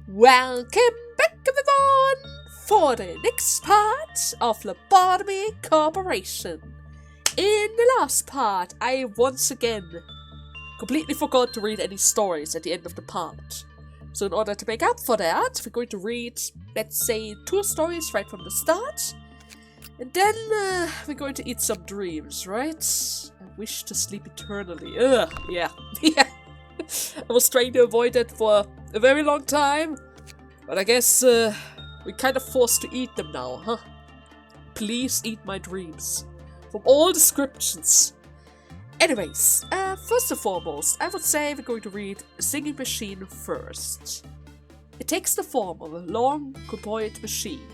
Welcome back, everyone, for the next part of Lobotomy Corporation. In the last part, I once again completely forgot to read any stories at the end of the part. So in order to make up for that, we're going to read, let's say, 2 stories right from the start. And then we're going to eat some dreams, right? I wish to sleep eternally. Yeah. I was trying to avoid it for a very long time, but I guess we're kind of forced to eat them now, huh? Please eat my dreams. From all descriptions. Anyways, first and foremost, I would say we're going to read Singing Machine first. It takes the form of a long, cuboid machine.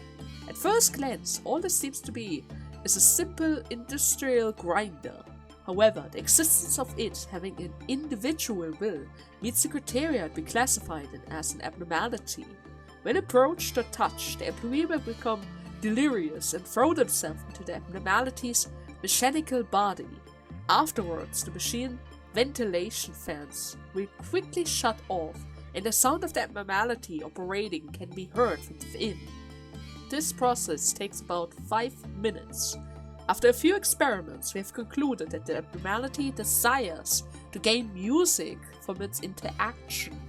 At first glance, all this seems to be is a simple industrial grinder. However, the existence of it having an individual will meets the criteria to be classified as an abnormality. When approached or touched, the employee will become delirious and throw themselves into the abnormality's mechanical body. Afterwards, the machine ventilation fans will quickly shut off, and the sound of the abnormality operating can be heard from within. This process takes about 5 minutes. After a few experiments, we have concluded that the abnormality desires to gain music from its interaction.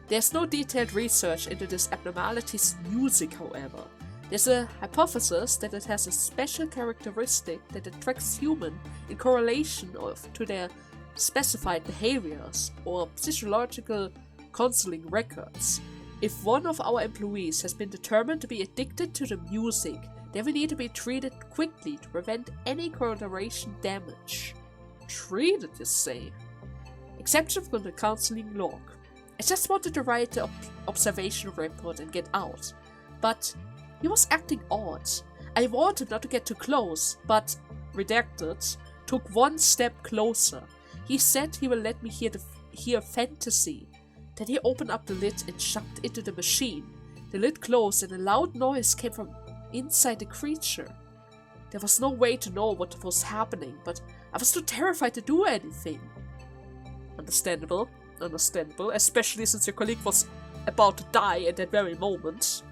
There's no detailed research into this abnormality's music, however. There's a hypothesis that it has a special characteristic that attracts humans in correlation to their specified behaviors or physiological counseling records. If one of our employees has been determined to be addicted to the music, they will need to be treated quickly to prevent any correlation damage. Treated, you say? Exception from the counseling log. I just wanted to write the observation report and get out, but he was acting odd. I warned him not to get too close, but, redacted, took one step closer. He said he will let me hear fantasy. Then he opened up the lid and jumped into the machine. The lid closed and a loud noise came from inside the creature. There was no way to know what was happening, but I was too terrified to do anything. Understandable, especially since your colleague was about to die at that very moment.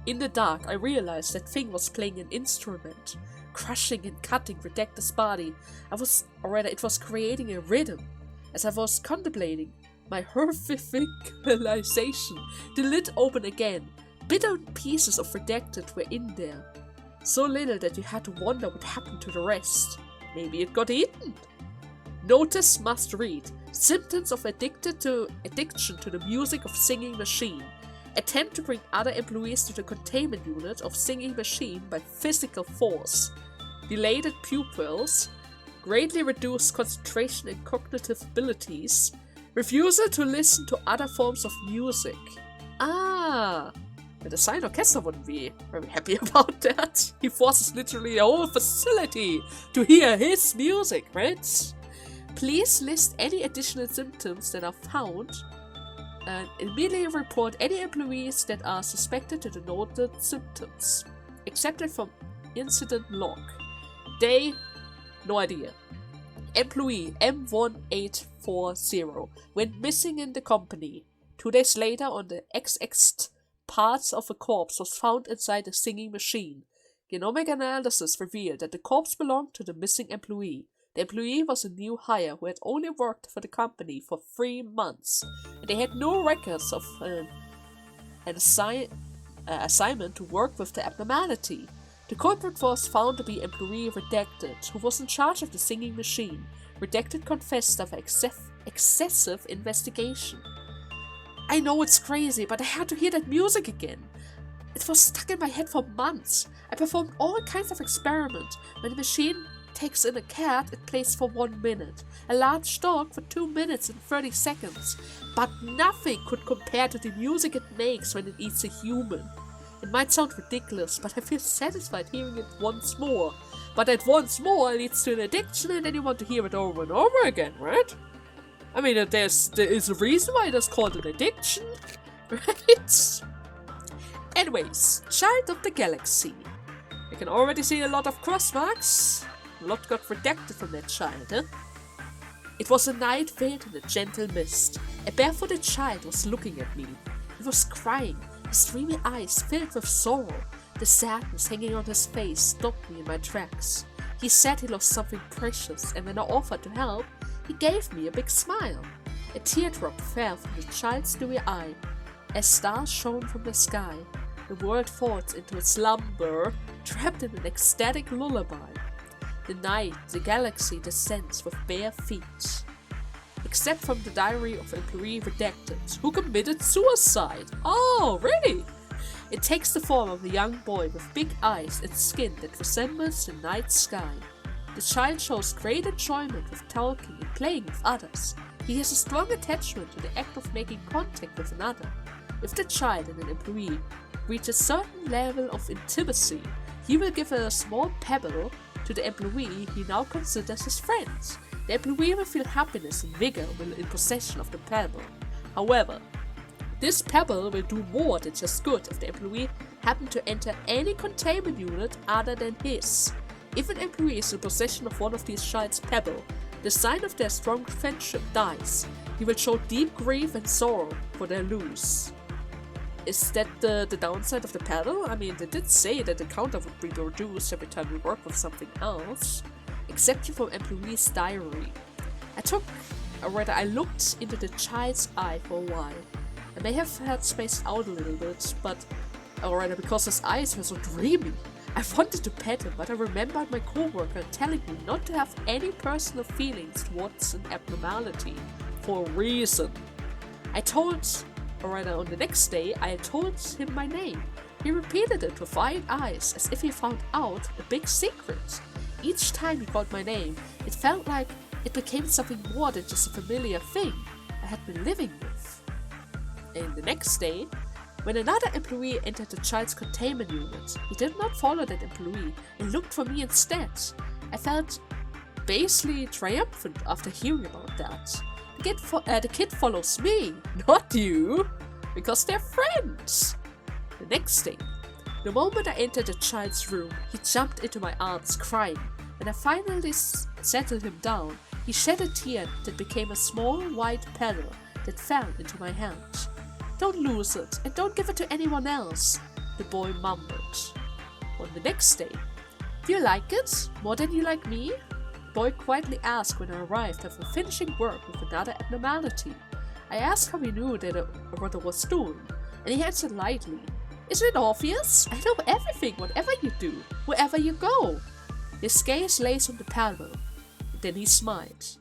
In the dark, I realized that thing was playing an instrument, crushing and cutting Redactor's body. It was creating a rhythm. As I was contemplating my horrific realization, the lid opened again. Bitter pieces of Redacted were in there. So little that you had to wonder what happened to the rest. Maybe it got eaten. Notice must read. Symptoms of addiction to the music of Singing Machine. Attempt to bring other employees to the containment unit of Singing Machine by physical force. Dilated pupils. Greatly reduced concentration and cognitive abilities. Refusal to listen to other forms of music. The design orchestra wouldn't be very happy about that. He forces literally a whole facility to hear his music, right? Please list any additional symptoms that are found and immediately report any employees that are suspected to the noted symptoms. Accepted from incident log. Day, no idea. Employee M1840 went missing in the company. 2 days later, on the XX parts of a corpse was found inside the Singing Machine. Genomic analysis revealed that the corpse belonged to the missing employee. The employee was a new hire who had only worked for the company for 3 months, and they had no records of an assignment to work with the abnormality. The culprit was found to be employee Redacted, who was in charge of the Singing Machine. Redacted confessed after excessive investigation. I know it's crazy, but I had to hear that music again. It was stuck in my head for months. I performed all kinds of experiments. When the machine takes in a cat, it plays for 1 minute. A large dog for 2 minutes and 30 seconds. But nothing could compare to the music it makes when it eats a human. It might sound ridiculous, but I feel satisfied hearing it once more. But that once more leads to an addiction, and then you want to hear it over and over again, right? I mean, there is a reason why it is called an addiction, right? Anyways, Child of the Galaxy. I can already see a lot of cross marks. A lot got redacted from that child, huh? It was a night veiled in a gentle mist. A barefooted child was looking at me. He was crying, his dreamy eyes filled with sorrow. The sadness hanging on his face stopped me in my tracks. He said he lost something precious, and when I offered to help, he gave me a big smile. A teardrop fell from the child's dewy eye. As stars shone from the sky, the world falls into a slumber, trapped in an ecstatic lullaby. The night, the galaxy descends with bare feet. Except from the diary of employee redacted, who committed suicide. Oh, really? It takes the form of a young boy with big eyes and skin that resembles the night sky. The child shows great enjoyment with talking and playing with others. He has a strong attachment to the act of making contact with another. If the child and an employee reach a certain level of intimacy, he will give a small pebble to the employee he now considers his friend. The employee will feel happiness and vigor when in possession of the pebble. However, this pebble will do more than just good if the employee happen to enter any containment unit other than his. If an employee is in possession of one of these child's pebble, the sign of their strong friendship dies. He will show deep grief and sorrow for their loss. Is that the downside of the pebble? I mean, they did say that the counter would be reduced every time we work with something else. Exception from employee's diary. I looked into the child's eye for a while. I may have had spaced out a little bit, but because his eyes were so dreamy. I wanted to pet him, but I remembered my coworker telling me not to have any personal feelings towards an abnormality for a reason. On the next day, I told him my name. He repeated it with wide eyes, as if he found out a big secret. Each time he called my name, it felt like it became something more than just a familiar thing I had been living with. And the next day, when another employee entered the child's containment unit, he did not follow that employee and looked for me instead. I felt basely triumphant after hearing about that. The kid follows me, not you, because they're friends. The next day, the moment I entered the child's room, he jumped into my arms crying. When I finally settled him down, he shed a tear that became a small white petal that fell into my hand. "Don't lose it, and don't give it to anyone else," the boy mumbled. On the next day, "Do you like it? More than you like me?" The boy quietly asked when I arrived after finishing work with another abnormality. I asked how he knew what I was doing, and he answered lightly, "Isn't it obvious? I know everything, whatever you do, wherever you go." His gaze lays on the pebble, then he smiled.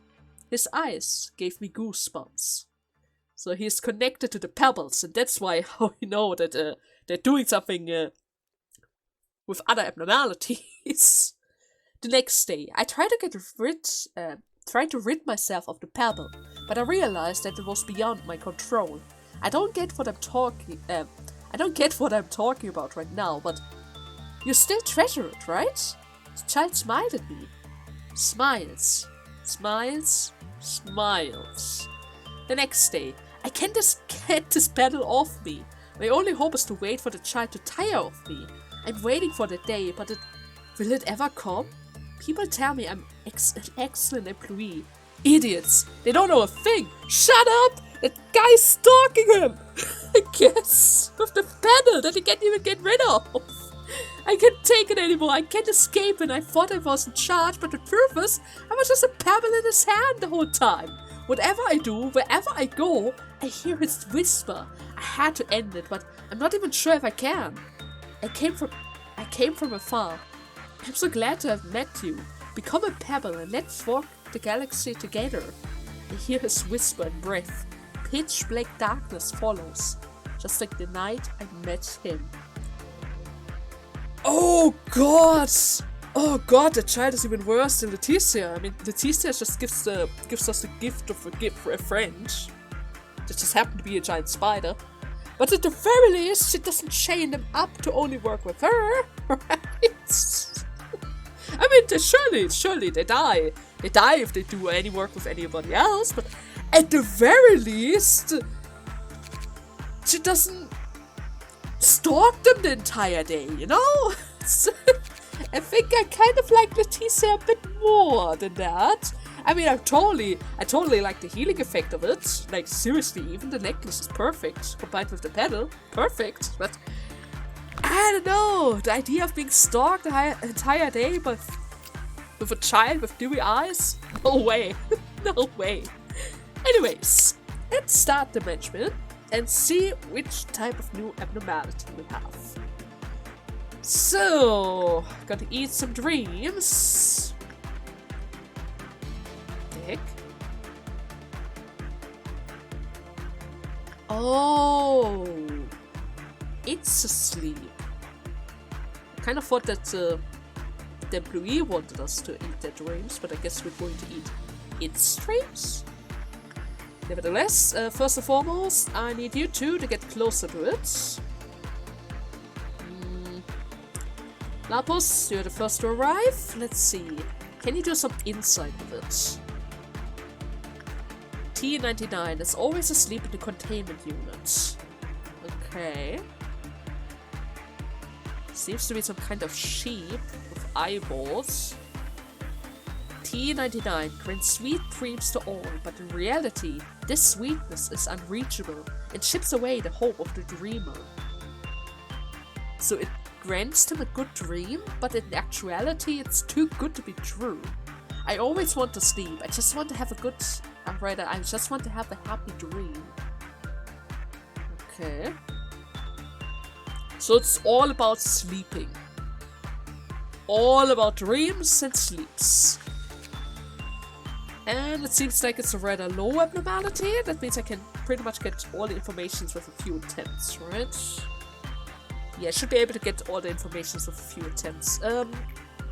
His eyes gave me goosebumps. So he's connected to the pebbles, and that's why how you know that they're doing something with other abnormalities. The next day, I tried to rid myself of the pebble, but I realized that it was beyond my control. I don't get what I'm talking about right now, but you still treasure it, right? The child smiled at me. Smiles. The next day, I can't just get this pebble off me. My only hope is to wait for the child to tire of me. I'm waiting for the day, but will it ever come? People tell me I'm an excellent employee. Idiots! They don't know a thing! Shut up! That guy's stalking him! I guess! With the pebble that he can't even get rid of! I can't take it anymore, I can't escape, and I thought I was in charge, but the truth is, I was just a pebble in his hand the whole time. Whatever I do, wherever I go, I hear his whisper. I had to end it, but I'm not even sure if I can. I came from afar. I'm so glad to have met you. Become a pebble and let's walk the galaxy together. I hear his whisper and breath. Pitch black darkness follows, just like the night I met him. Oh god! Oh god, the child is even worse than Leticia. I mean, Leticia just gives us the gift of a friend. That just happened to be a giant spider. But at the very least, she doesn't chain them up to only work with her, right? I mean, surely they die. They die if they do any work with anybody else, but at the very least, she doesn't stalk them the entire day, you know? I think I kind of like Leticia a bit more than that. I mean, I totally like the healing effect of it. Like, seriously, even the necklace is perfect. Combined with the pedal, perfect. But, I don't know, the idea of being stalked the entire day but with a child with dewy eyes? No way. No way. Anyways, let's start the management and see which type of new abnormality we have. So, gotta eat some dreams. Heck. Oh, it's asleep. I kind of thought that the employee wanted us to eat their dreams, but I guess we're going to eat its dreams. Nevertheless, first and foremost, I need you two to get closer to it. Lapus, you're the first to arrive. Let's see. Can you do some insight with it? T99 is always asleep in the containment unit. Okay. Seems to be some kind of sheep with eyeballs. T99 grants sweet dreams to all, but in reality, this sweetness is unreachable and chips away the hope of the dreamer. So it grants them a good dream, but in actuality it's too good to be true. I always want to sleep, I just want to have a good... I just want to have a happy dream. Okay. So it's all about sleeping. All about dreams and sleeps. And it seems like it's a rather low abnormality. That means I can pretty much get all the information with a few attempts, right? Yeah, I should be able to get all the information with a few attempts.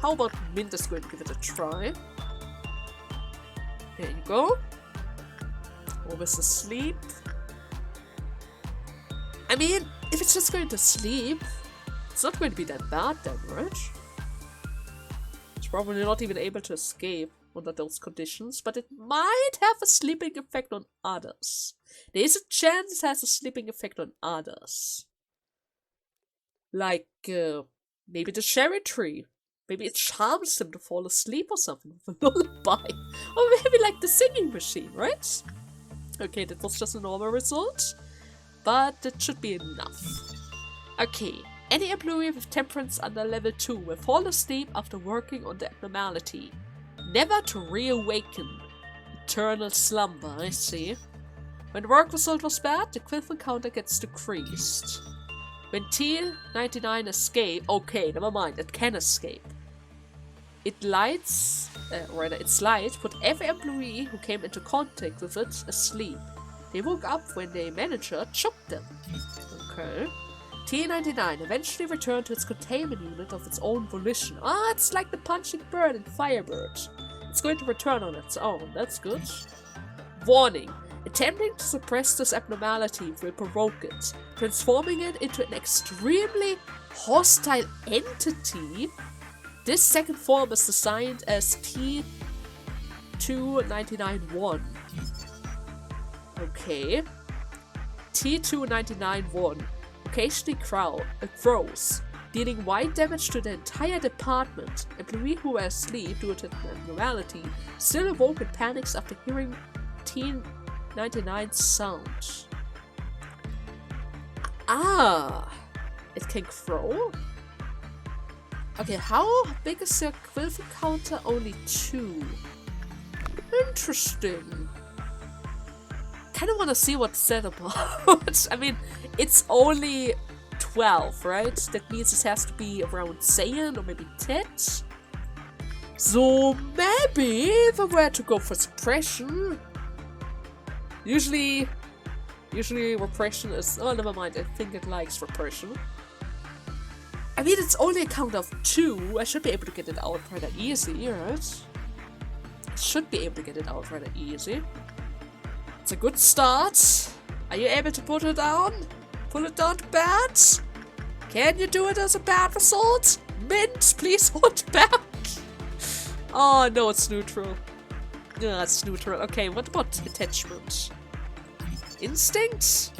How about Mint is going to give it a try? There you go. Always asleep. I mean, if it's just going to sleep, it's not going to be that bad then, right? It's probably not even able to escape under those conditions, but it might have a sleeping effect on others. There is a chance it has a sleeping effect on others. Like, maybe the cherry tree. Maybe it charms them to fall asleep or something with a lullaby. Or maybe like the singing machine, right? Okay, that was just a normal result, but that should be enough. Okay, any employee with temperance under level 2 will fall asleep after working on the abnormality. Never to reawaken. Eternal slumber, I see. When the work result was bad, the quill counter gets decreased. When T99 escape, okay, never mind, it can escape. Its light put every employee who came into contact with it asleep. They woke up when their manager choked them. Okay. T99 eventually returned to its containment unit of its own volition. Ah, it's like the punching bird in Firebird. It's going to return on its own, that's good. Warning. Attempting to suppress this abnormality will provoke it, transforming it into an extremely hostile entity. This second form is designed as T2991. Okay. T2991 occasionally grows, dealing wide damage to the entire department. Employees who were asleep due to the abnormality still awoke in panics after hearing T99 sound. Ah, it can grow? Okay, how big is your quill counter? Only 2. Interesting. Kinda wanna see what's that about. I mean, it's only 12, right? That means it has to be around Saiyan or maybe Tet. So maybe if I were to go for suppression. Usually repression is... Oh, never mind. I think it likes repression. I mean, it's only a count of 2. I should be able to get it out rather easy, right? I should be able to get it out rather easy. It's a good start. Are you able to put it down? Pull it down to bad? Can you do it as a bad result? Mint, please hold it back. Oh, no, it's neutral. Yeah, it's neutral. Okay, what about attachment? Instinct?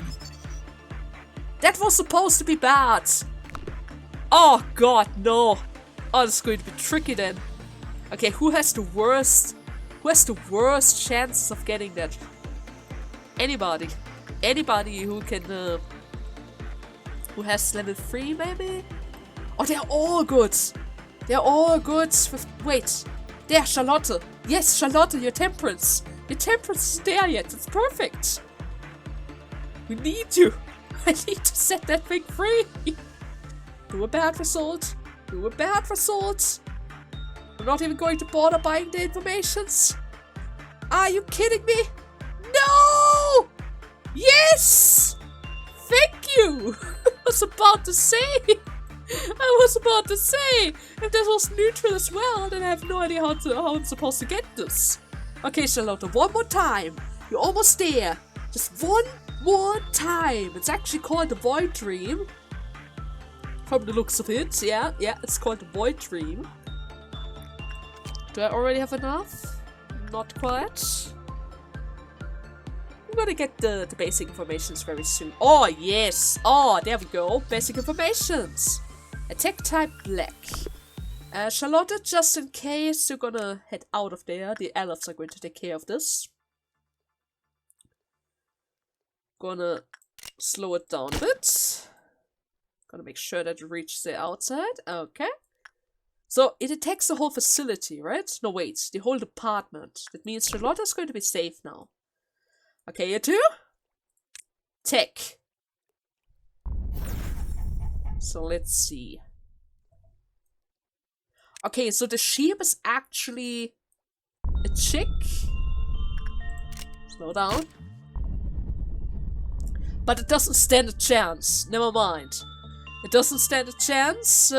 That was supposed to be bad. Oh god, no. Oh, this is going to be tricky then. Okay, who has the worst Who has the worst chances of getting that? Anybody. Anybody who can, who has level 3 maybe? Oh, they're all good. They're all good with, wait. There, Charlotte. Yes, Charlotte, your temperance. Your temperance is there yet. It's perfect. We need you. I need to set that thing free. Do a bad result. Do a bad result. I'm not even going to bother buying the informations. Are you kidding me? No! Yes! Thank you! I was about to say. If this was neutral as well, then I have no idea how I'm supposed to get this. Okay, Charlotte, one more time. You're almost there. Just one more time. It's actually called the Void Dream. From the looks of it, yeah, it's called the Void Dream. Do I already have enough? Not quite. I'm gonna get the basic informations very soon. Oh, yes! Oh, there we go. Basic informations. Attack type black. Charlotte, just in case you're gonna head out of there, the elves are going to take care of this. Gonna slow it down a bit. Gonna make sure that it reaches the outside. Okay. So it attacks the whole facility, right? No, wait. The whole department. That means Charlotte is going to be safe now. Okay, you two? Tech. So let's see. Okay, so the sheep is actually a chick. Slow down. But it doesn't stand a chance. Never mind. It doesn't stand a chance.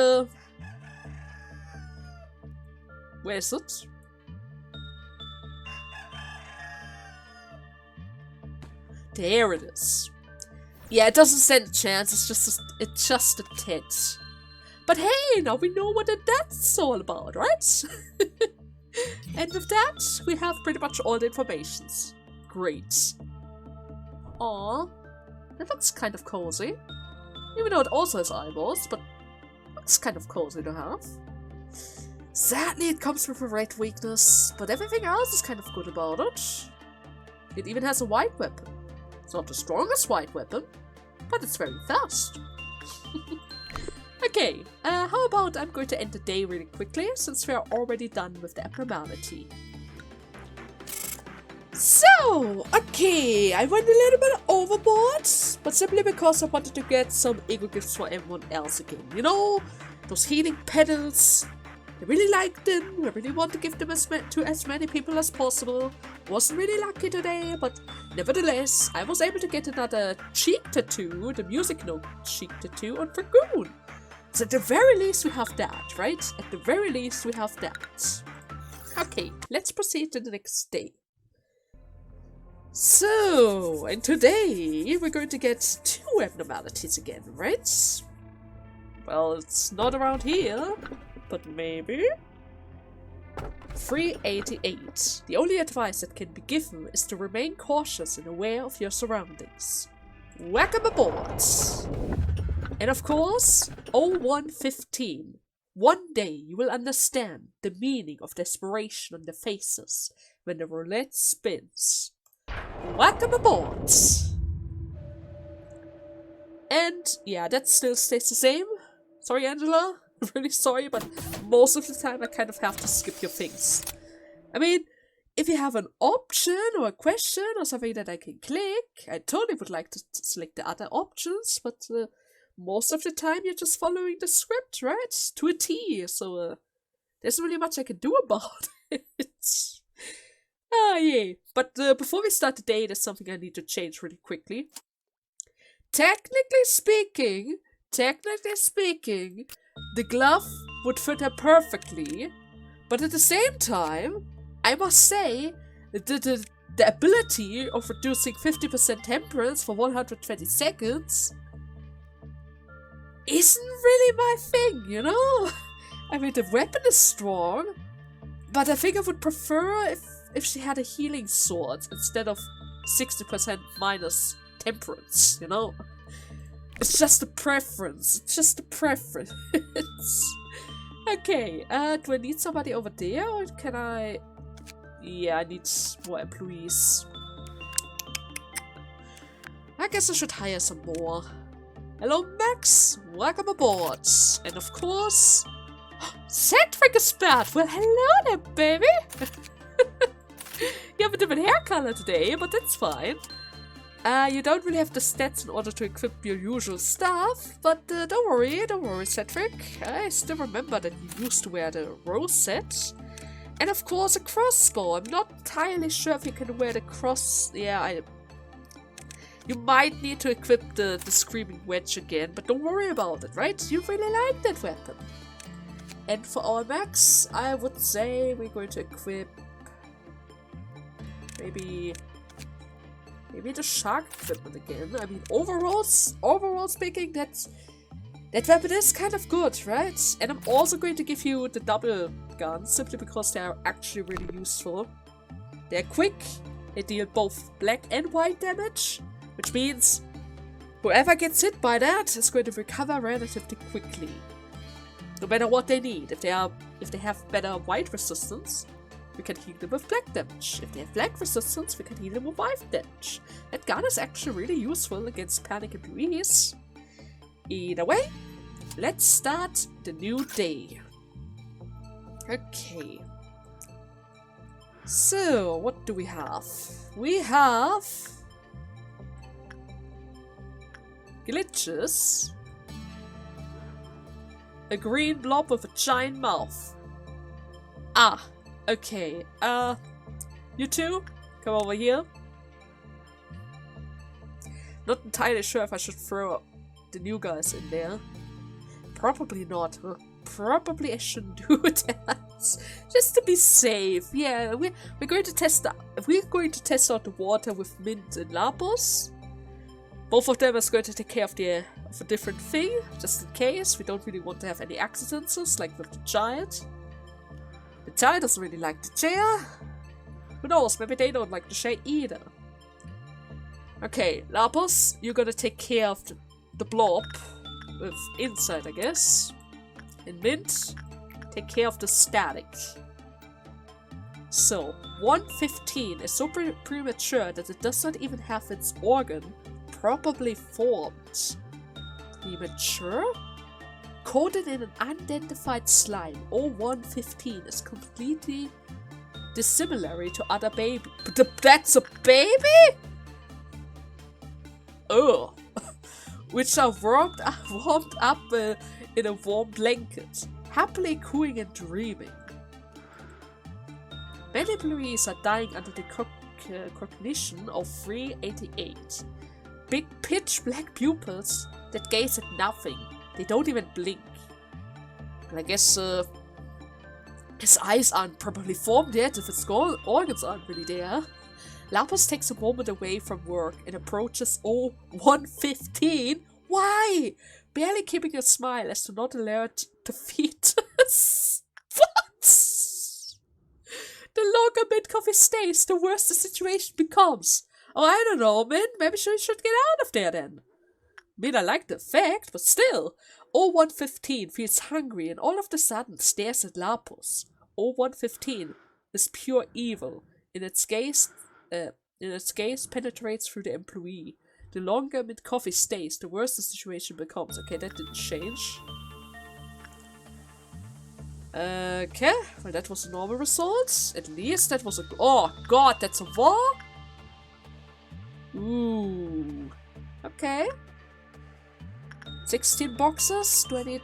Where is it? There it is. Yeah, it doesn't stand a chance. It's just a tit. But hey, now we know what that's all about, right? And with that, we have pretty much all the informations. Great. Aww. That looks kind of cozy. Even though it also has eyeballs, but looks kind of cozy to have. Sadly, it comes with a red weakness, but everything else is kind of good about it. It even has a white weapon. It's not the strongest white weapon, but it's very fast. Okay, how about I'm going to end the day really quickly, since we are already done with the abnormality. So, okay, I went a little bit overboard, but simply because I wanted to get some ego gifts for everyone else again. You know, those healing petals. I really like them. I really want to give them to as many people as possible. Wasn't really lucky today, but nevertheless, I was able to get another cheek tattoo, the music note cheek tattoo on Dragoon. So at the very least we have that, right? At the very least we have that. Okay, let's proceed to the next day. So, and today we're going to get 2 abnormalities again, right? Well, it's not around here, but maybe. 388. The only advice that can be given is to remain cautious and aware of your surroundings. Welcome aboard! And of course, 0115. One day you will understand the meaning of desperation on their faces when the roulette spins. Welcome aboard! And yeah, that still stays the same. Sorry, Angela. I'm really sorry, but most of the time I kind of have to skip your things. I mean, if you have an option or a question or something that I can click, I totally would like to select the other options, but most of the time you're just following the script, right? To a T, so there's really much I can do about it. Ah, yeah. But before we start the day, there's something I need to change really quickly. Technically speaking, the glove would fit her perfectly, but at the same time, I must say, the ability of reducing 50% temperance for 120 seconds isn't really my thing, you know? I mean, the weapon is strong, but I think I would prefer if she had a healing sword instead of 60% minus temperance, you know? It's just a preference. Okay, do I need somebody over there, or can I... Yeah, I need more employees. I guess I should hire some more. Hello, Max. Welcome aboard. And of course, Cedric is back. Well, hello there, baby. You have a different hair color today, but that's fine. You don't really have the stats in order to equip your usual stuff, but don't worry, Cedric. I still remember that you used to wear the rose set. And of course, a crossbow. I'm not entirely sure if you can wear the cross... Yeah, you might need to equip the Screaming Wedge again, but don't worry about it, right? You really like that weapon. And for our max, I would say we're going to equip... Maybe the shark equipment again. I mean, overall speaking, that weapon is kind of good, right? And I'm also going to give you the double guns, simply because they are actually really useful. They're quick, they deal both black and white damage, which means whoever gets hit by that is going to recover relatively quickly. No matter what they need. If they have better white resistance, we can heal them with black damage. If they have black resistance, we can heal them with white damage. That gun is actually really useful against panic employees. Either way, let's start the new day. Okay. So, what do we have? We have... glitches. A green blob with a giant mouth. Ah, okay. You two, come over here. Not entirely sure if I should throw the new guys in there. Probably not, huh? Probably I shouldn't do that. Just to be safe. Yeah, we're going to test out. We're going to test out the water with Mint and Lapus. Both of them is going to take care of a different thing, just in case. We don't really want to have any accidents, like with the giant. The giant doesn't really like the chair. Who knows, maybe they don't like the chair either. Okay, Lapus, you're gonna take care of the blob with inside, I guess. And Mint, take care of the static. So, 115 is so premature that it does not even have its organ properly formed. Premature? Coded in an unidentified slime, 0115 is completely dissimilar to other baby. But that's a baby? Oh. Which are warmed up in a warm blanket, happily cooing and dreaming. Many employees are dying under the cognition of 388. Big pitch black pupils that gaze at nothing. They don't even blink. And I guess his eyes aren't properly formed yet if his organs aren't really there. Lapus takes a moment away from work and approaches 0115. Why? Barely keeping a smile as to not alert the fetus. What? The longer mid-coffee stays, the worse the situation becomes. Oh, I don't know, man. Maybe she should get out of there then. I mean, I like the effect, but still. 0115 feels hungry and all of a sudden stares at Lapus. 0115 is pure evil. In its gaze penetrates through the employee. The longer mid-coffee stays, the worse the situation becomes. Okay, that didn't change. Okay, well that was a normal result. At least that was a... Oh god, that's a war? Ooh. Okay. 16 boxes. Do I need...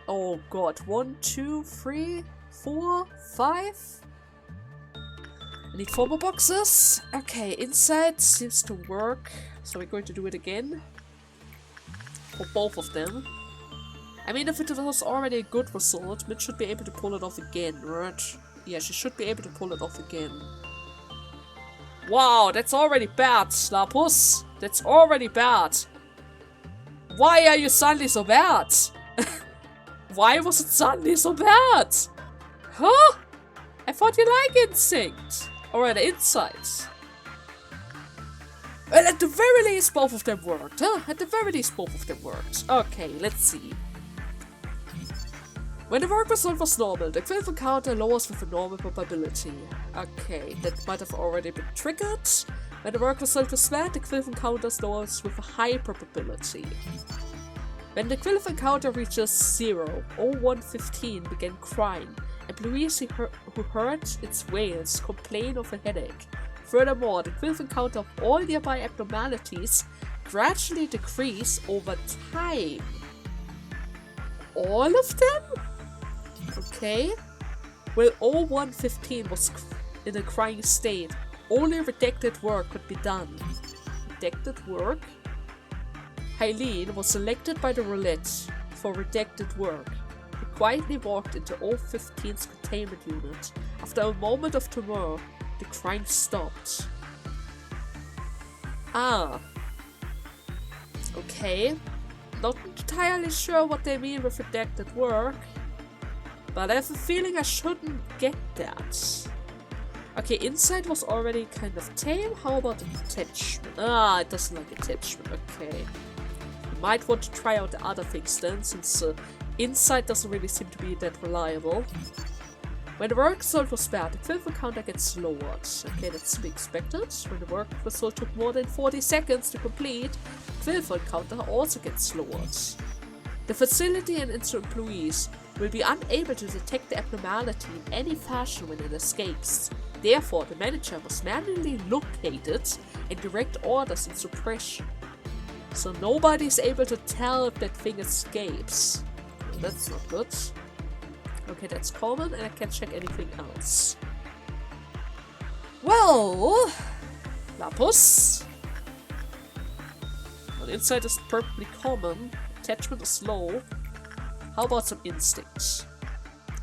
Oh god. 1, 2, 3, 4, 5. I need 4 more boxes. Okay, inside seems to work. So we're going to do it again. For both of them. I mean, if it was already a good result, Mint should be able to pull it off again, right? Yeah, she should be able to pull it off again. Wow, that's already bad, Lapus. That's already bad. Why are you suddenly so bad? Why was it suddenly so bad? Huh? I thought you like instinct. Or an insight. Well, at the very least, both of them worked, huh? At the very least, both of them worked. Okay, let's see. When the work result was normal, the quill encounter lowers with a normal probability. Okay, that might have already been triggered. When the work result was bad, the quill encounter lowers with a high probability. When the quill encounter reaches 0, 0115 began crying. Employees who heard its wails complain of a headache. Furthermore, the quill encounter of all nearby abnormalities gradually decrease over time. All of them? Okay. Well, 0115 was in a crying state. Only redacted work could be done. Redacted work? Hylian was selected by the roulette for redacted work. He quietly walked into 015's containment unit. After a moment of terror, the crying stopped. Ah. Okay. Not entirely sure what they mean with redacted work, but I have a feeling I shouldn't get that. Okay, inside was already kind of tame. How about attachment? Ah, it doesn't like attachment. Okay. You might want to try out the other things then, since inside doesn't really seem to be that reliable. When the work result was bad, the quill counter gets lowered. Okay, that's to be expected. When the work result took more than 40 seconds to complete, the quill counter also gets lowered. The facility and its employees will be unable to detect the abnormality in any fashion when it escapes. Therefore, the manager must manually locate it and direct orders and suppression. So nobody's able to tell if that thing escapes. Well, that's not good. Okay, that's common, and I can't check anything else. Well, Lapus. Well, inside is perfectly common. Attachment is low. How about some instinct?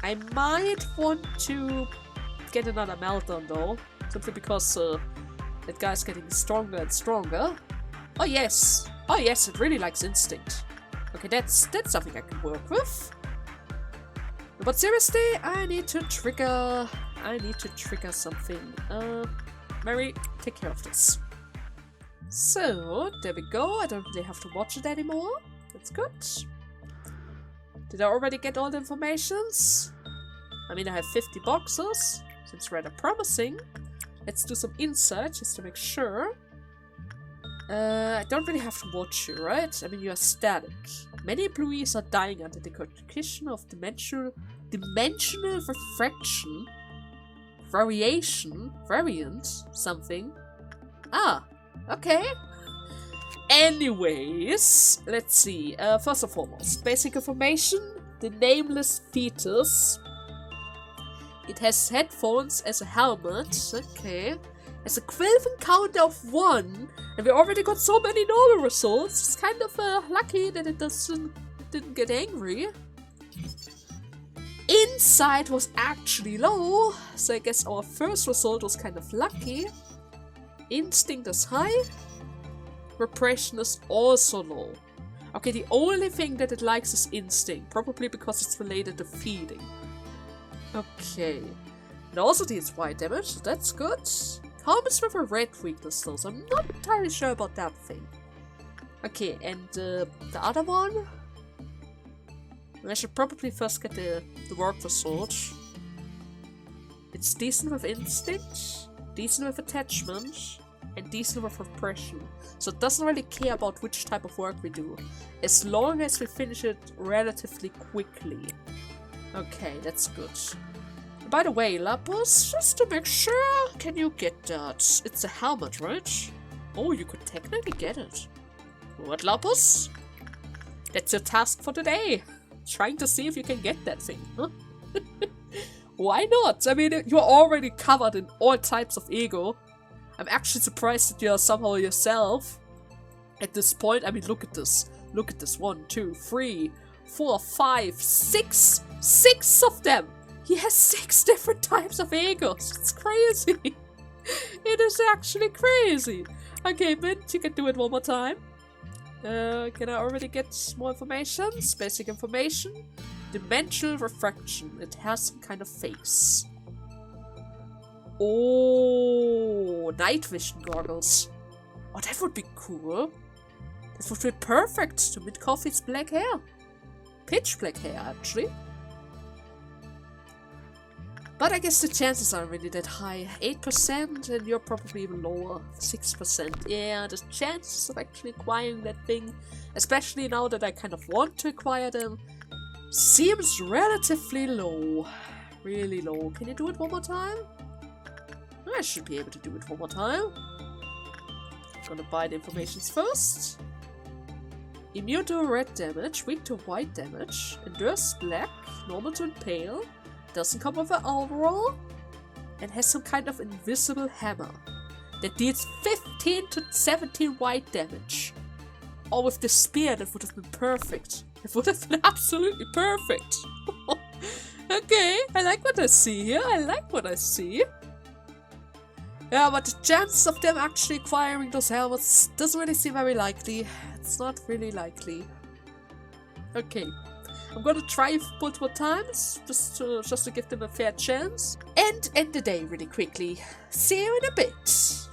I might want to get another meltdown though, simply because that guy's getting stronger and stronger. Oh yes, it really likes instinct. Okay, that's something I can work with. But seriously, I need to trigger something. Mary, take care of this. So, there we go. I don't really have to watch it anymore. That's good. Did I already get all the informations? I mean, I have 50 boxes. Seems rather promising. Let's do some insight just to make sure. I don't really have to watch you, right? I mean, you are static. Many employees are dying under the condition of dimensional refraction, variant, something. Ah, okay. Anyways, let's see. First and foremost, basic information. The nameless fetus. It has headphones as a helmet. Okay. Has a quill encounter of 1. And we already got so many normal results. It's kind of lucky that it didn't get angry. Insight was actually low. So I guess our first result was kind of lucky. Instinct is high. Repression is also low. Okay, the only thing that it likes is instinct. Probably because it's related to feeding. Okay. It also deals white damage, so that's good. Calm is with a red weakness though, so I'm not entirely sure about that thing. Okay, and the other one? I should probably first get the work result. It's decent with instinct, decent with attachment, and decent with repression. So it doesn't really care about which type of work we do, as long as we finish it relatively quickly. Okay, that's good. By the way, Lapus, just to make sure, can you get that? It's a helmet, right? Oh, you could technically get it. What, Lapus? That's your task for today. Trying to see if you can get that thing, huh? Why not? I mean, you're already covered in all types of ego. I'm actually surprised that you're somehow yourself. At this point, I mean, look at this. Look at this. 1, 2, 3, 4, 5, 6. 6 of them! He has 6 different types of egos. It's crazy. It is actually crazy. Okay, Mint, you can do it one more time. Can I already get more information? Basic information. Dimensional refraction. It has some kind of face. Oh, night vision goggles. Oh, that would be cool. That would be perfect to Mint Coffee's black hair. Pitch black hair, actually. But I guess the chances aren't really that high. 8% and you're probably even lower. 6%. Yeah, the chances of actually acquiring that thing, especially now that I kind of want to acquire them, seems relatively low. Really low. Can you do it one more time? I should be able to do it one more time. I'm gonna buy the informations first. Immune to red damage, weak to white damage, endures black, normal to pale, doesn't come with an overall, and has some kind of invisible hammer that deals 15 to 17 white damage. Or with the spear, that would have been perfect. It would have been absolutely perfect. Okay, I like what I see here. I like what I see. Yeah, but the chances of them actually acquiring those helmets doesn't really seem very likely. It's not really likely. Okay, I'm gonna try multiple times just to give them a fair chance and end the day really quickly. See you in a bit.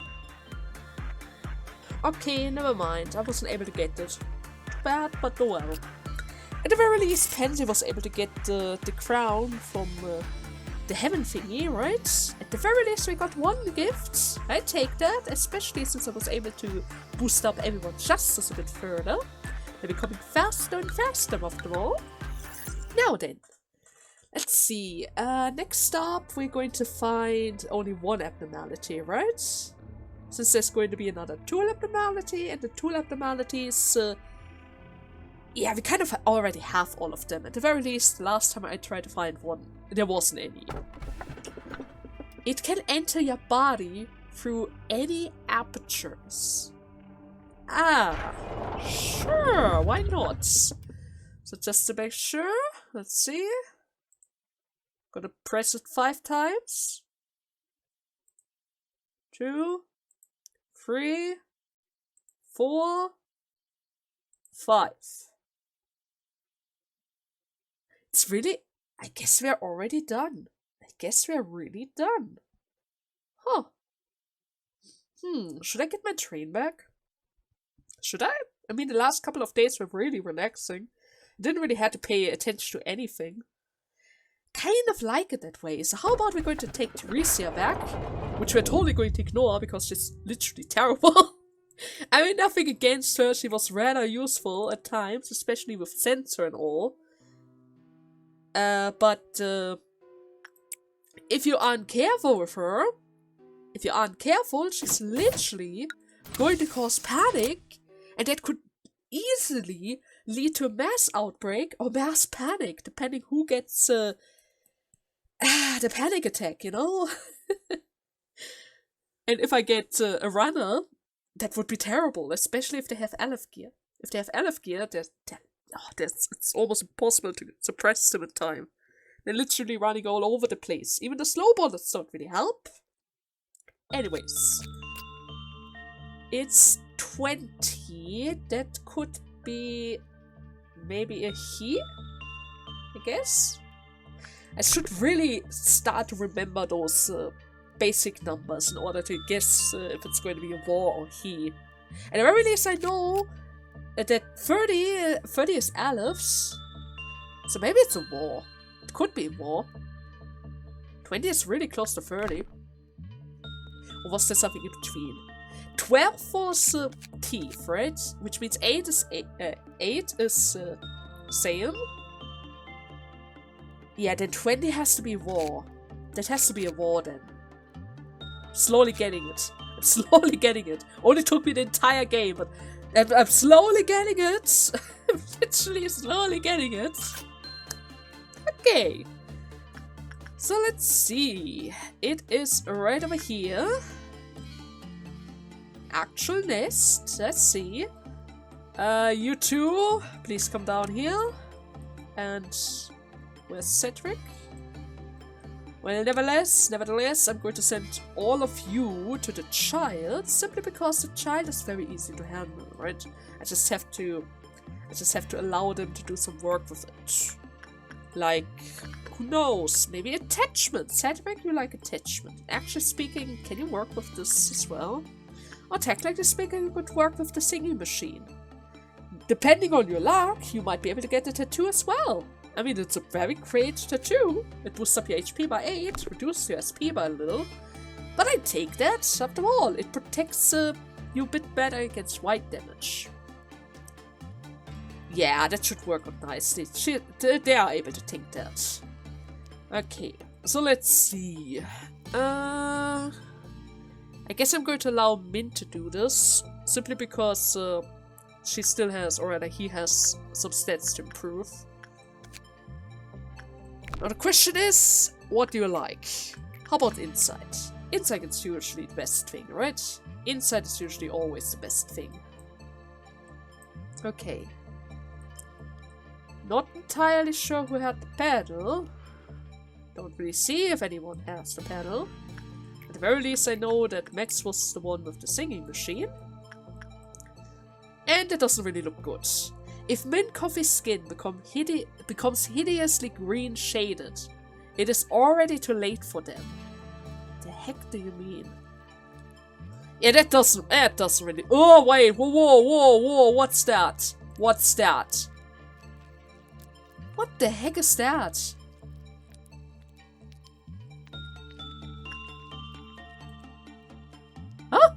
Okay, never mind. I wasn't able to get it. Bad, but oh well. At the very least, Pansy was able to get the crown from the heaven thingy, right? At the very least, we got one gift. I take that, especially since I was able to boost up everyone's justice a bit further. They're becoming faster and faster after all. Now then, let's see. Next up, we're going to find only one abnormality, right? Since there's going to be another tool abnormality, and the tool abnormalities, yeah, we kind of already have all of them. At the very least, last time I tried to find one, there wasn't any. It can enter your body through any apertures. Ah, sure, why not? So just to make sure, let's see. Gonna press it 5 times. 2, 3, 4, 5. It's really... I guess we're already done. I guess we're really done. Huh. Should I get my train back? Should I? I mean, the last couple of days were really relaxing. I didn't really have to pay attention to anything. Kind of like it that way. So how about we're going to take Theresia back? Which we're totally going to ignore because she's literally terrible. I mean, nothing against her. She was rather useful at times, especially with sensor and all. But if you aren't careful with her, she's literally going to cause panic, and that could easily lead to a mass outbreak or mass panic, depending who gets the panic attack, you know? And if I get a runner, that would be terrible, especially if they have Aleph gear. If they have Aleph gear, it's almost impossible to suppress them in time. They're literally running all over the place. Even the slow borders don't really help. Anyways. It's 20. That could be maybe a he, I guess. I should really start to remember those basic numbers in order to guess if it's going to be a war or he. And at the very least I know that 30 is Alephs, so maybe it's a war. It could be a war. 20 is really close to 30. Or was there something in between? 12 was Teeth, right? Which means 8 is Saiyan. Yeah, then 20 has to be war. That has to be a war then. Slowly getting it. I'm slowly getting it. Only took me the entire game, but I'm slowly getting it. I'm literally slowly getting it. Okay. So let's see. It is right over here. Actual nest. Let's see. You two, please come down here. And where's Cedric? Well, nevertheless, I'm going to send all of you to the child, simply because the child is very easy to handle, right? I just have to allow them to do some work with it. Like, who knows? Maybe attachment. Cedric, you like attachment. Actually speaking, can you work with this as well? Or technically speaking, you could work with the singing machine. Depending on your luck, you might be able to get a tattoo as well. I mean, it's a very great tattoo. It boosts up your HP by 8, reduces your SP by a little. But I take that. After all, it protects you a bit better against white damage. Yeah, that should work out nicely. They are able to take that. Okay, so let's see. I guess I'm going to allow Min to do this, simply because she still has, or rather he has, some stats to improve. Now the question is, what do you like? How about insight? Insight is usually the best thing, right? Insight is usually always the best thing. Okay. Not entirely sure who had the paddle. Don't really see if anyone has the paddle. At the very least I know that Max was the one with the singing machine. And it doesn't really look good. If Mint Coffee's skin becomes hideously green shaded, it is already too late for them. The heck do you mean? Yeah, that doesn't really. Oh wait, whoa, what's that? What's that? What the heck is that? Huh?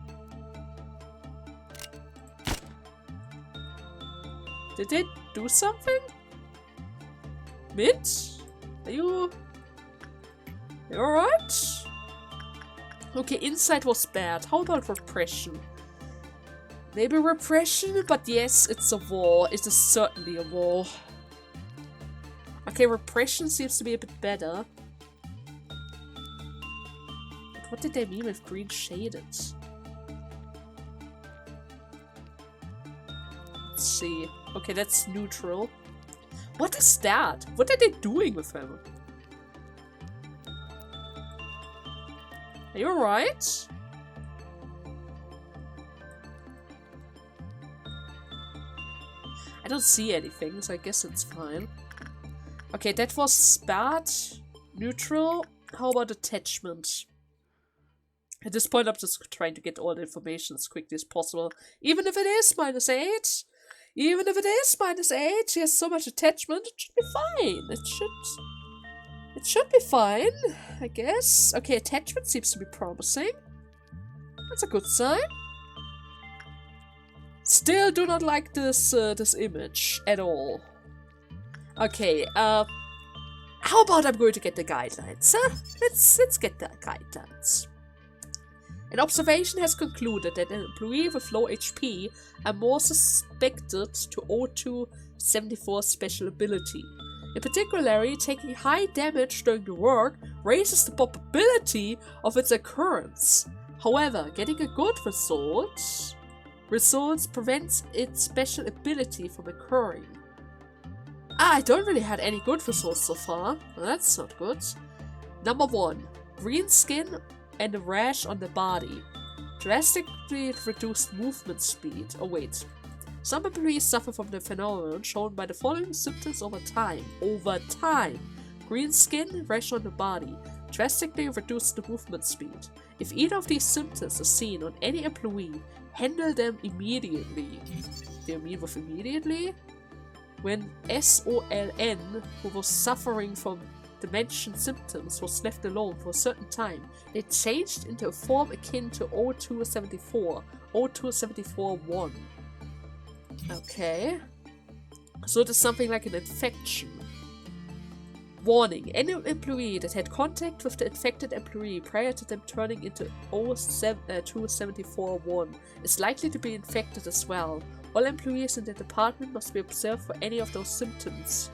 Did they do something? Mint? Are you alright? Okay, insight was bad. How about repression? Maybe repression, but yes, it's a war. It is certainly a war. Okay, repression seems to be a bit better. But what did they mean with green shaded? Let's see. Okay, that's neutral. What is that? What are they doing with him? Are you alright? I don't see anything, so I guess it's fine. Okay, that was bad. Neutral. How about attachment? At this point, I'm just trying to get all the information as quickly as possible. Even if it is -8. Even if it is -8, he has so much attachment, it should be fine. It should be fine, I guess. Okay, attachment seems to be promising. That's a good sign. Still do not like this this image at all. Okay, how about I'm going to get the guidelines, huh? Let's get the guidelines. An observation has concluded that an employee with low HP are more suspected to O2-74 special ability. In particular, taking high damage during the work raises the probability of its occurrence. However, getting a good result prevents its special ability from occurring. I don't really have any good results so far. Well, that's not good. Number 1. Green skin and a rash on the body. Drastically reduced movement speed. Oh wait. Some employees suffer from the phenomenon shown by the following symptoms over time. Green skin, rash on the body. Drastically reduced the movement speed. If either of these symptoms is seen on any employee, handle them immediately. Do you mean with immediately? When SOLN, who was suffering from the mentioned symptoms, was left alone for a certain time, they changed into a form akin to O2-74, O2-74-1. Okay. So it is something like an infection. Warning, any employee that had contact with the infected employee prior to them turning into O2-74-1 is likely to be infected as well. All employees in the department must be observed for any of those symptoms.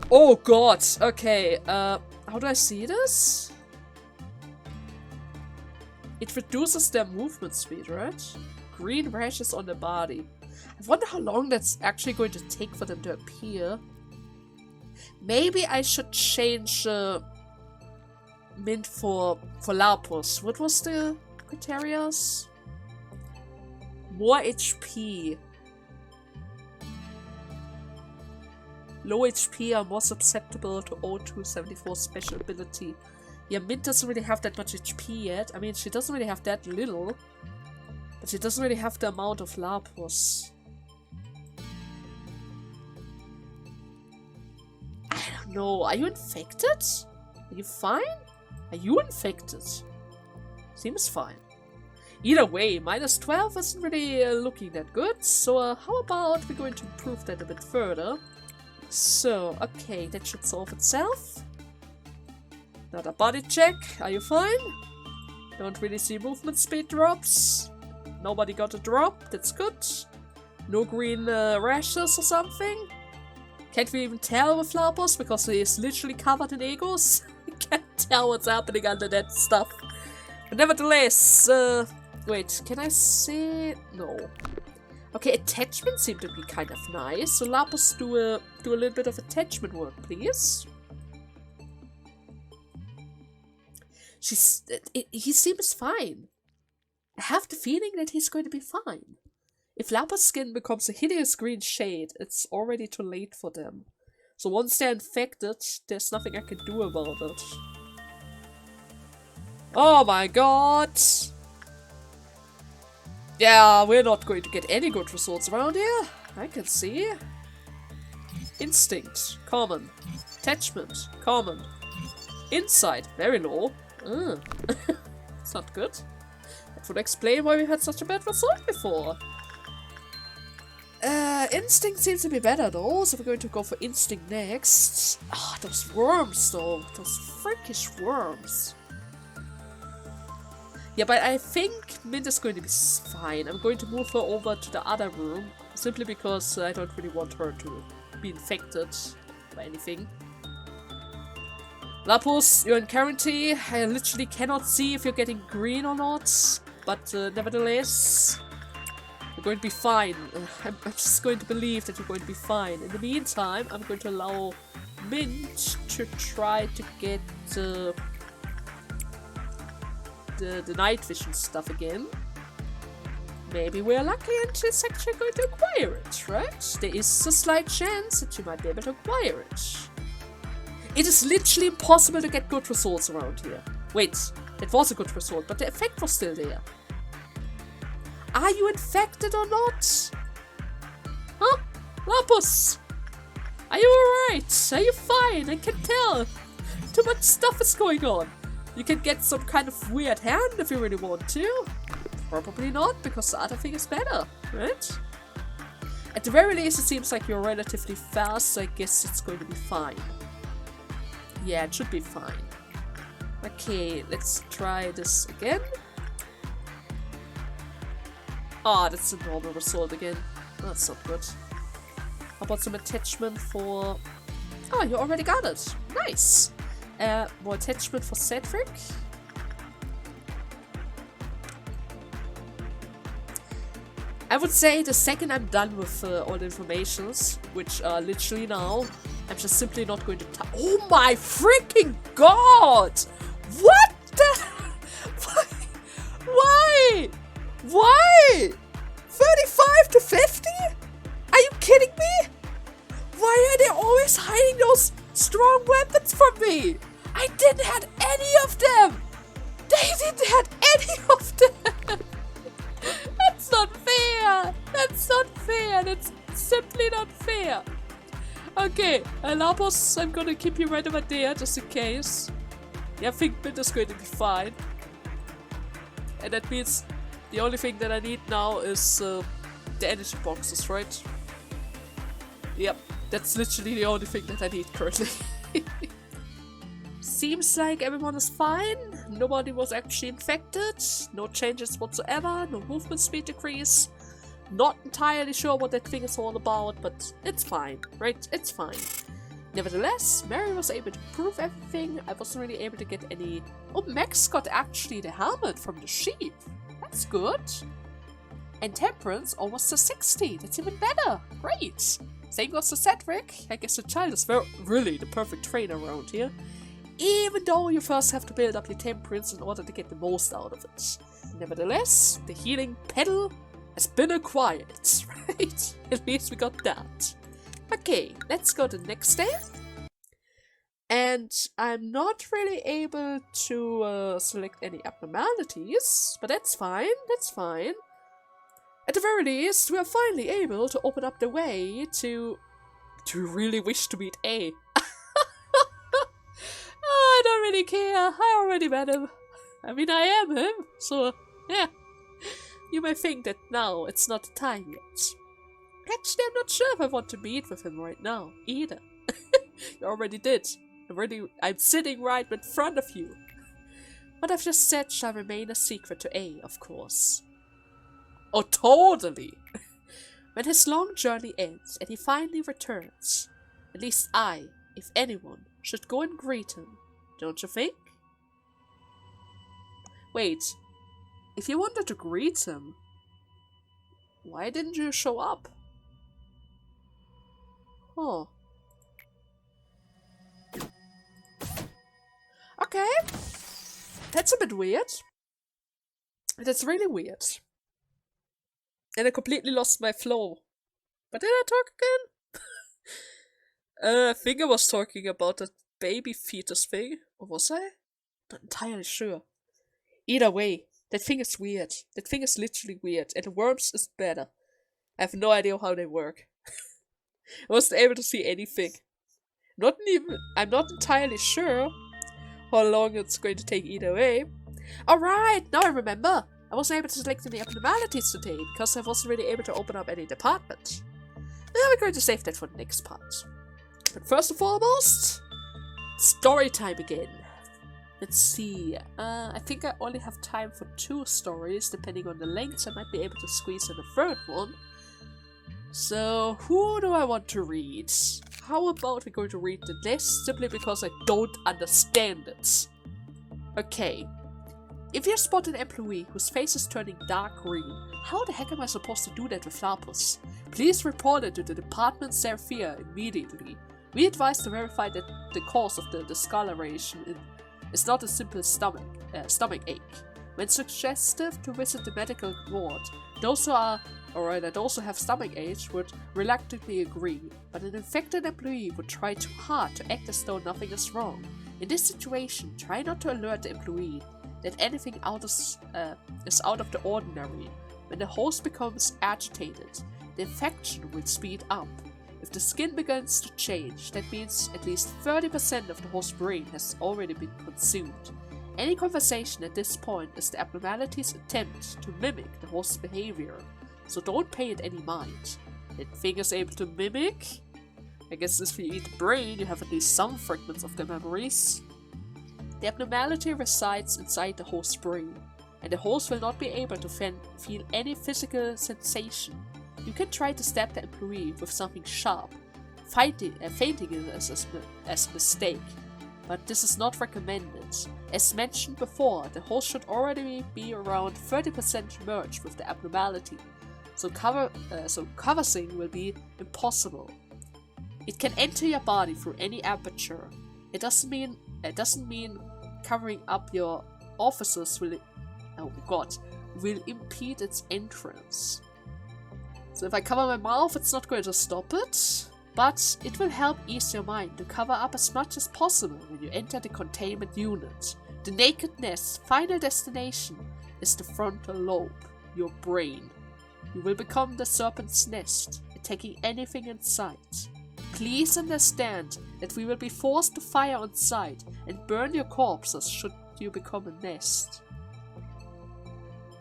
Oh god, okay, how do I see this? It reduces their movement speed, right? Green rashes on the body. I wonder how long that's actually going to take for them to appear. Maybe I should change Mint for Lapus. What was the criteria? More HP. Low HP are more susceptible to O2-74 special ability. Yeah, Mint doesn't really have that much HP yet. I mean, she doesn't really have that little. But she doesn't really have the amount of Lapus. no. Are you infected? Are you fine? Are you infected? Seems fine. Either way, -12 isn't really looking that good, so how about we're going to improve that a bit further. So, okay, that should solve itself. Another body check. Are you fine? Don't really see movement speed drops. Nobody got a drop, that's good. No green rashes or something. Can't we even tell with Lapus because he is literally covered in egos? Can't tell what's happening under that stuff. But nevertheless, wait, can I say no? Okay, attachments seem to be kind of nice. So Lapus, do a little bit of attachment work, please. He seems fine. I have the feeling that he's going to be fine. If Lapus' skin becomes a hideous green shade, it's already too late for them. So once they're infected, there's nothing I can do about it. Oh my god! Yeah, we're not going to get any good results around here. I can see. Instinct, common. Attachment, common. Insight, very low. It's not good. That would explain why we had such a bad result before. Instinct seems to be better though, so we're going to go for Instinct next. Ah, those worms though. Those freakish worms. Yeah, but I think Mint is going to be fine. I'm going to move her over to the other room, simply because I don't really want her to be infected by anything. Lapus, you're in quarantine. I literally cannot see if you're getting green or not, but nevertheless, you're going to be fine. I'm just going to believe that you're going to be fine. In the meantime, I'm going to allow Mint to try to get the night vision stuff again. Maybe we're lucky and she's actually going to acquire it, right? There is a slight chance that she might be able to acquire it. It is literally impossible to get good results around here. Wait, that was a good result, but the effect was still there. Are you infected or not? Huh? Lapus! Are you alright? Are you fine? I can tell. Too much stuff is going on. You can get some kind of weird hand if you really want to. Probably not, because the other thing is better, right? At the very least, it seems like you're relatively fast, so I guess it's going to be fine. Yeah, it should be fine. Okay, let's try this again. Ah, that's a normal result again. That's not good. How about some attachment for... Oh, you already got it. Nice. More attachment for Cedric. I would say the second I'm done with all the informations, which are literally now, I'm just simply not going to oh my freaking god! What the? Why? Why? 35 to 50? Are you kidding me? Why are they always hiding those strong weapons from me? I didn't have any of them! They didn't have any of them! That's not fair! That's not fair! That's simply not fair! Okay, Lapus, I'm gonna keep you right over there just in case. Yeah, I think Mint is going to be fine. And that means the only thing that I need now is the energy boxes, right? Yep, that's literally the only thing that I need currently. Seems like everyone is fine. Nobody was actually infected. No changes whatsoever. No movement speed decrease. Not entirely sure what that thing is all about, but it's fine, right? It's fine. Nevertheless, Mary was able to prove everything. I wasn't really able to get any... Oh, Max got actually the helmet from the sheep. That's good. And Temperance almost to 60. That's even better. Great. Same goes to Cedric. I guess the child is really the perfect trainer around here. Even though you first have to build up your Temperance in order to get the most out of it. Nevertheless, the healing pedal has been acquired, right? At least we got that. Okay, let's go to the next step. And I'm not really able to select any abnormalities, but that's fine, that's fine. At the very least, we are finally able to open up the way to really wish to meet A. Oh, I don't really care. I already met him. I mean, I am him, so yeah. You may think that now it's not the time yet. Actually, I'm not sure if I want to meet with him right now, either. You already did. I'm sitting right in front of you. What I've just said shall remain a secret to A, of course. Oh, totally! When his long journey ends and he finally returns, at least I, if anyone, should go and greet him, don't you think? Wait, if you wanted to greet him, why didn't you show up? Oh. Okay. That's a bit weird. That's really weird. And I completely lost my flow. But did I talk again? I think I was talking about that baby fetus thing. Or was I? Not entirely sure. Either way, that thing is weird. That thing is literally weird. And the worms is better. I have no idea how they work. I wasn't able to see anything. I'm not entirely sure how long it's going to take either way. Alright, now I remember. I wasn't able to select any abnormalities today because I wasn't really able to open up any department. We're going to save that for the next part. But first and foremost, story time again. Let's see. I think I only have time for 2 stories. Depending on the length, I might be able to squeeze in a third one. So, who do I want to read? How about we're going to read the list simply because I don't understand it. Okay. If you spot an employee whose face is turning dark green, how the heck am I supposed to do that with Lapus? Please report it to the Department Seraphia immediately. We advise to verify that the cause of the discoloration is not a simple stomach ache. When suggestive to visit the medical ward, those who have stomach aches would reluctantly agree, but an infected employee would try too hard to act as though nothing is wrong. In this situation, try not to alert the employee that anything is out of the ordinary. When the host becomes agitated, the infection will speed up. If the skin begins to change, that means at least 30% of the host's brain has already been consumed. Any conversation at this point is the abnormality's attempt to mimic the host's behavior, so don't pay it any mind. That thing is able to mimic? I guess if you eat the brain, you have at least some fragments of the memories. The abnormality resides inside the host's brain, and the host will not be able to feel any physical sensation. You can try to stab the employee with something sharp, fainting it as a mistake, but this is not recommended. As mentioned before, the host should already be around 30% merged with the abnormality, so conversing will be impossible. It can enter your body through any aperture. It doesn't mean covering up your offices will impede its entrance. So if I cover my mouth, it's not going to stop it, but it will help ease your mind to cover up as much as possible when you enter the containment unit. The nakedness final destination is the frontal lobe, your brain. You will become the serpent's nest, attacking anything in sight. Please understand that we will be forced to fire on sight and burn your corpses should you become a nest.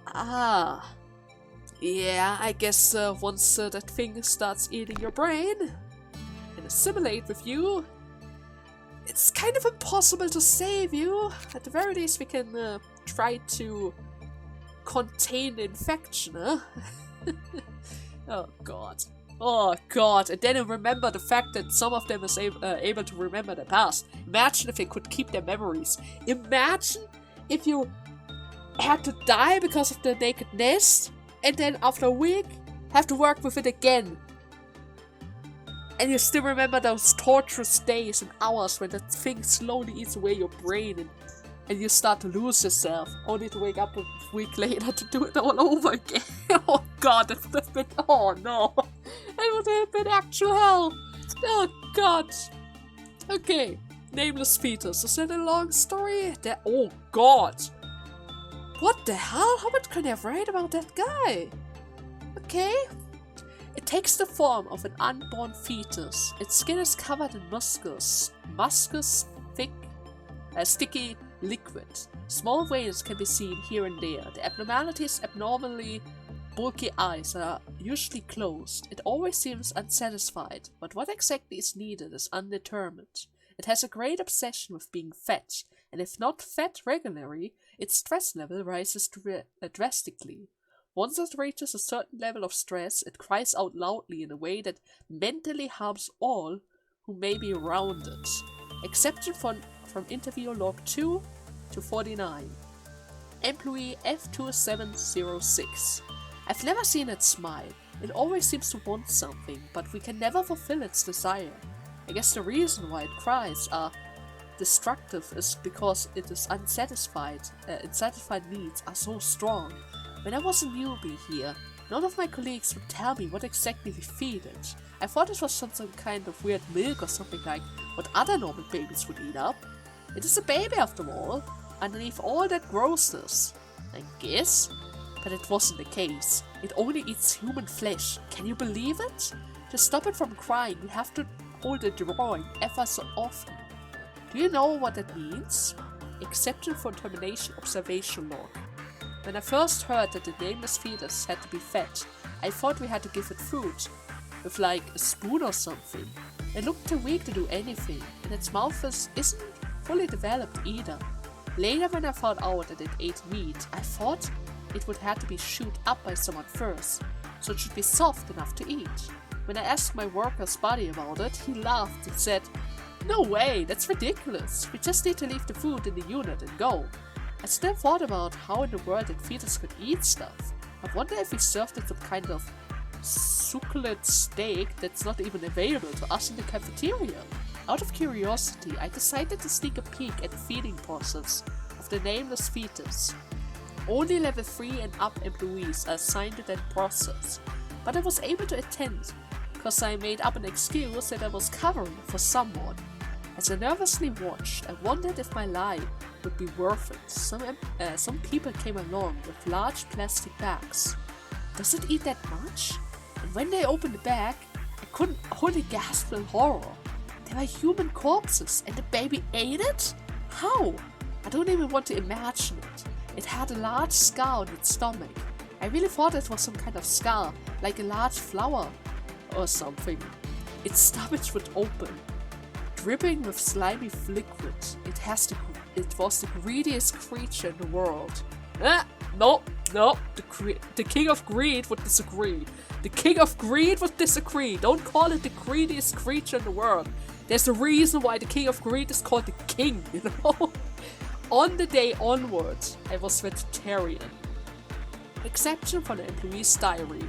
Ah. Yeah, I guess once that thing starts eating your brain and assimilate with you, it's kind of impossible to save you. At the very least, we can try to contain the infection, huh? Oh god. Oh god, and then I remember the fact that some of them is able to remember the past. Imagine if they could keep their memories. Imagine if you had to die because of the naked nest, and then after a week, have to work with it again. And you still remember those torturous days and hours when that thing slowly eats away your brain and you start to lose yourself, only to wake up a week later to do it all over again. Oh god, that would have been, oh no. That would have been actual hell. Oh god. Okay, nameless fetus. Is that a long story? Oh god. What the hell? How much can I write about that guy? Okay. It takes the form of an unborn fetus. Its skin is covered in muscus. Muscus thick a sticky liquid. Small veins can be seen here and there. The abnormality's abnormally bulky eyes are usually closed. It always seems unsatisfied, but what exactly is needed is undetermined. It has a great obsession with being fat, and if not fed regularly, its stress level rises drastically. Once it reaches a certain level of stress, it cries out loudly in a way that mentally harms all who may be around it. Exception from interview log 2 to 49. Employee F2706. I've never seen it smile. It always seems to want something, but we can never fulfill its desire. I guess the reason why it cries are destructive is because it is unsatisfied. Unsatisfied needs are so strong. When I was a newbie here, none of my colleagues would tell me what exactly we feed it. I thought it was some kind of weird milk or something like what other normal babies would eat up. It is a baby after all, underneath all that grossness. I guess? But it wasn't the case. It only eats human flesh. Can you believe it? To stop it from crying, we have to hold a drawing ever so often. Do you know what that means? Exception for termination observation log. When I first heard that the nameless fetus had to be fed, I thought we had to give it food. With like a spoon or something. It looked too weak to do anything, and its mouth isn't fully developed either. Later when I found out that it ate meat, I thought it would have to be chewed up by someone first, so it should be soft enough to eat. When I asked my worker's buddy about it, he laughed and said, "No way, that's ridiculous. We just need to leave the food in the unit and go." I still thought about how in the world that fetus could eat stuff. I wonder if we served it some kind of succulent steak that's not even available to us in the cafeteria. Out of curiosity, I decided to sneak a peek at the feeding process of the nameless fetus. Only level 3 and up employees are assigned to that process, but I was able to attend because I made up an excuse that I was covering for someone. As I nervously watched, I wondered if my lie would be worth it. Some people came along with large plastic bags. Does it eat that much? And when they opened the bag, I couldn't only gasp in horror. They were human corpses, and the baby ate it? How? I don't even want to imagine it. It had a large scar on its stomach. I really thought it was some kind of scar, like a large flower or something. Its stomach would open, dripping with slimy liquid. It was the greediest creature in the world. No, the King of Greed would disagree. The King of Greed would disagree. Don't call it the greediest creature in the world. There's a reason why the King of Greed is called the King, you know? On the day onwards, I was vegetarian. Exception for the employee's diary.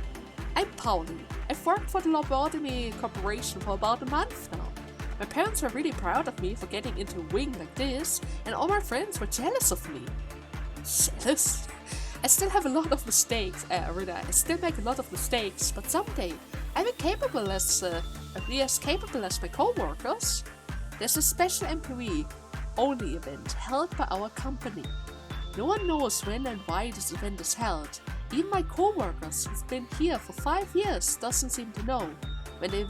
I'm Pauli. I've worked for the Lobotomy Corporation for about a month now. My parents were really proud of me for getting into a wing like this, and all my friends were jealous of me. Jealous? I still have a lot of mistakes, I still make a lot of mistakes, but someday I'll be as capable as my co-workers. There's a special employee-only event held by our company. No one knows when and why this event is held. Even my co-workers who've been here for 5 years doesn't seem to know. When the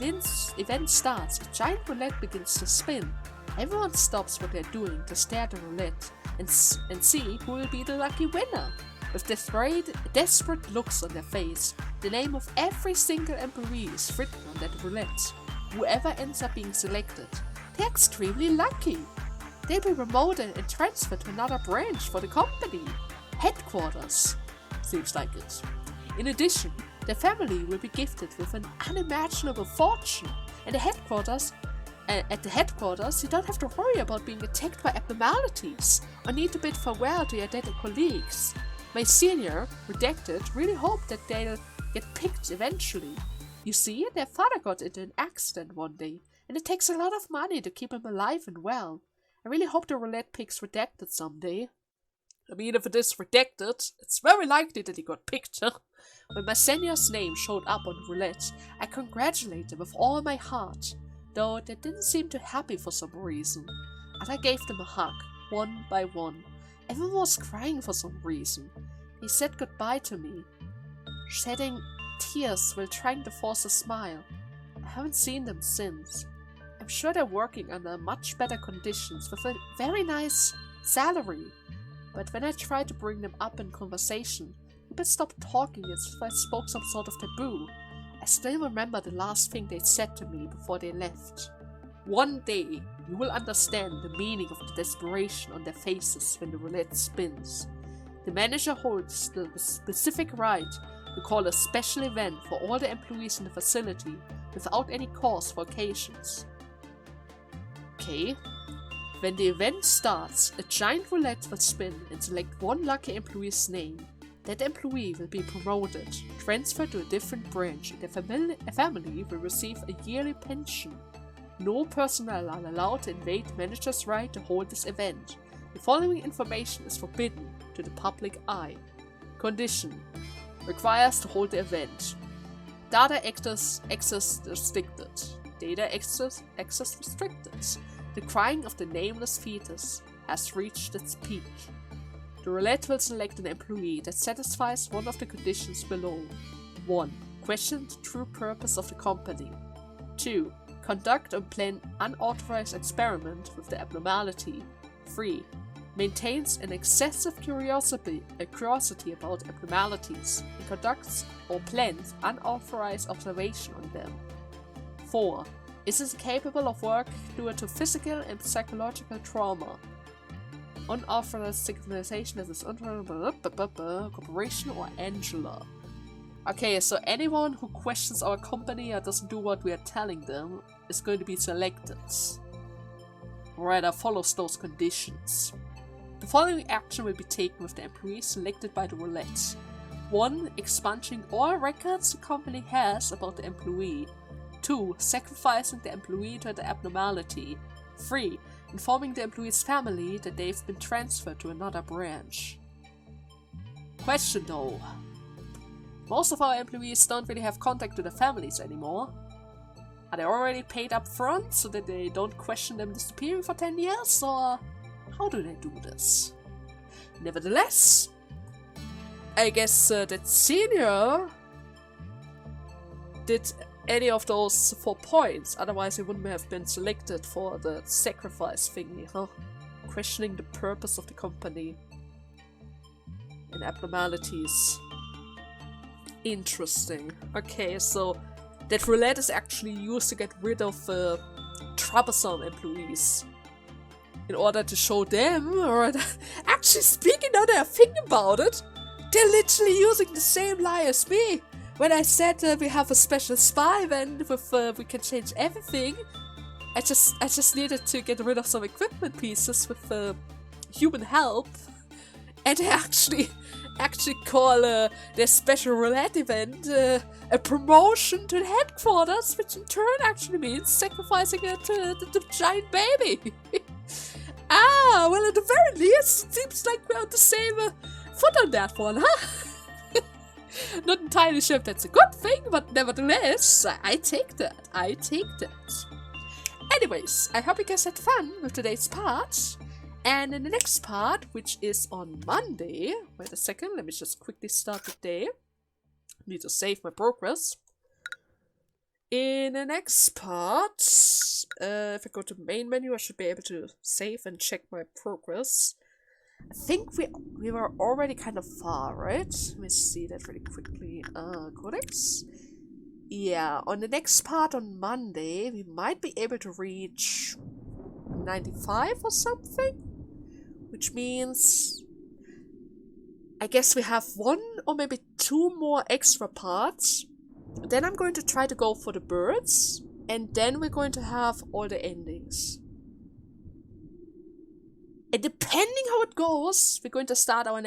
event starts, a giant roulette begins to spin. Everyone stops what they're doing to stare at the roulette and see who will be the lucky winner. With desperate looks on their face, the name of every single employee is written on that roulette. Whoever ends up being selected, they're extremely lucky. They'll be promoted and transferred to another branch for the company. Headquarters. Seems like it. In addition, their family will be gifted with an unimaginable fortune. And at the headquarters, you don't have to worry about being attacked by abnormalities or need to bid farewell to your dead colleagues. My senior, Redacted, really hope that they'll get picked eventually. You see, their father got into an accident one day, and it takes a lot of money to keep him alive and well. I really hope the roulette picks Redacted someday. I mean, if it is Redacted, it's very likely that he got picked. When my senior's name showed up on the roulette, I congratulated them with all my heart, though they didn't seem too happy for some reason. And I gave them a hug, one by one. Everyone was crying for some reason. They said goodbye to me, shedding tears while trying to force a smile. I haven't seen them since. I'm sure they're working under much better conditions with a very nice salary. But when I try to bring them up in conversation, people stop talking as if I spoke some sort of taboo. I still remember the last thing they said to me before they left. One day, you will understand the meaning of the desperation on their faces when the roulette spins. The manager holds the specific right to call a special event for all the employees in the facility without any cause for occasions. Okay. When the event starts, a giant roulette will spin and select one lucky employee's name. That employee will be promoted, transferred to a different branch, and their family will receive a yearly pension. No personnel are allowed to invade the manager's right to hold this event. The following information is forbidden to the public eye. Condition: requires to hold the event. Data access restricted. Data access restricted. The crying of the nameless fetus has reached its peak. The roulette will select an employee that satisfies one of the conditions below. 1. Question the true purpose of the company. 2. Conduct or plan unauthorized experiment with the abnormality. 3. Maintains an excessive curiosity about abnormalities and conducts or plans unauthorized observation on them. 4. Is capable of work due to physical and psychological trauma. Unauthorized stigmatization that is corporation or Angela. Okay, so anyone who questions our company or doesn't do what we are telling them is going to be selected. Or rather, follows those conditions. The following action will be taken with the employee selected by the roulette. 1. Expunging all records the company has about the employee. 2. Sacrificing the employee to the abnormality. 3. Informing the employee's family that they've been transferred to another branch. Question though. Most of our employees don't really have contact with their families anymore. Are they already paid up front so that they don't question them disappearing for 10 years, or how do they do this? Nevertheless, I guess that senior did any of those 4 points, otherwise he wouldn't have been selected for the sacrifice thingy, huh? Questioning the purpose of the company and abnormalities. Interesting. Okay, so that roulette is actually used to get rid of troublesome employees. In order to show them, or actually speaking now that I think about it, they're literally using the same lie as me. When I said we have a special spy event with we can change everything, I just needed to get rid of some equipment pieces with human help, and they actually call their special roulette event a promotion to the headquarters, which in turn actually means sacrificing it to the giant baby. Well, at the very least, it seems like we're on the same foot on that one, huh? Not entirely sure if that's a good thing, but nevertheless, I take that. Anyways, I hope you guys had fun with today's part. And in the next part, which is on Monday, wait a second, let me just quickly start the day. Need to save my progress. In the next part, if I go to main menu, I should be able to save and check my progress. I think we were already kind of far, right? Let me see that really quickly. Codex? Yeah, on the next part on Monday, we might be able to reach 95 or something? Which means I guess we have 1 or maybe 2 more extra parts. Then I'm going to try to go for the birds, and then we're going to have all the endings. And depending how it goes, we're going to start our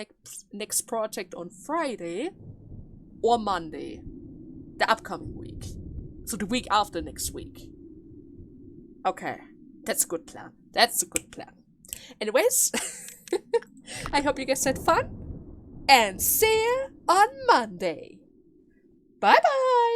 next project on Friday or Monday, the upcoming week. So the week after next week. Okay, that's a good plan. Anyways, I hope you guys had fun, and see you on Monday. Bye bye!